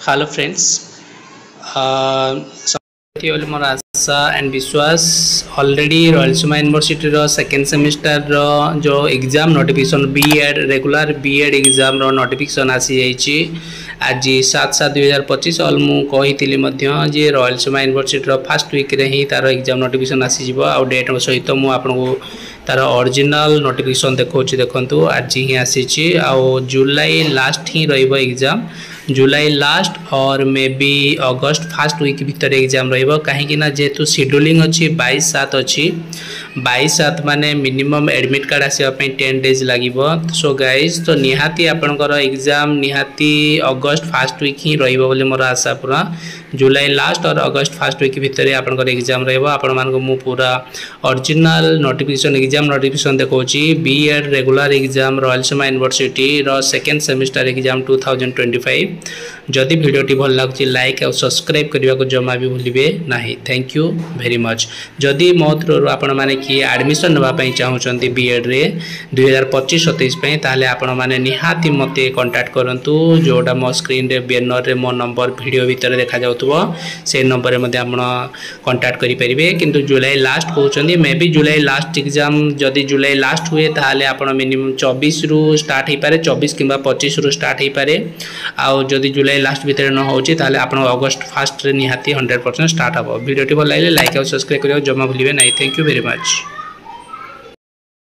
Hello friends, मोर आशा and विश्वास already Rayalaseema university second semester जो exam notification BEd regular BEd exam notification आसी जाइए आज 7/7/2025 ऑल मुझे जे रयलसीमा यूनिवर्सिटी फास्ट वीक रे ही तार एग्जाम नोटिफिकेशन आसीज आ डेट सहित मुझे तार ओरिजिनल नोटिफिकेशन देखो आज ही आसी जुलाई लास्ट ही एग्जाम जुलाई लास्ट और मे बी अगस्त फास्ट वीक भितर एग्जाम रही जेहेतु शेड्यूलिंग अच्छी 22/7 अच्छी 22/7 माने मिनिमम एडमिट कार्ड आसापी 10 डेज लगे। सो गाइज तो निहाती आपणकर एग्जाम निहाती अगस्त फास्ट वीक ही रही मोर आशा पूरा जुलाई लास्ट और अगस्त फास्ट वीक भितर आपणकर एग्जाम रहा पूरा ओरिजिनल नोटिफिकेशन एग्जाम नोटिफिकेशन देखौची B Ed regular exam Rayalaseema university second semester exam 2025। जदि वीडियोटी भल लगुच लाइक और सब्सक्राइब करने को जमा भी भूलिए ना। Thank you very much. जदि मो थ्रू आपण मैंने किए एडमिशन नापी चाहते बीएड रे 2025-27 ताले आपण मैंने निहाती मत कांटेक्ट करूँ जोटा मो स्क्रीन रे बैनर रे मो नंबर वीडियो भीतर देखा जाउथबो से नंबर में कांटेक्ट करेंगे। किंतु जुलाई लास्ट कहते may be July last exam जदि जुलाई लास्ट हुए ताले आपण मिनिमम 24 रु स्टार्ट हो पारे 24 कि 25 रु स्टार्ट हो पारे आउ जदि जुलाई लास्ट भितर न होची ताले आपण अगस्त फास्ट रे निहाती 100% स्टार्ट हम। वीडियोटी भल लगे लाइक और सब्सक्राइब करियो जमा भूलिए ना। Thank you very much.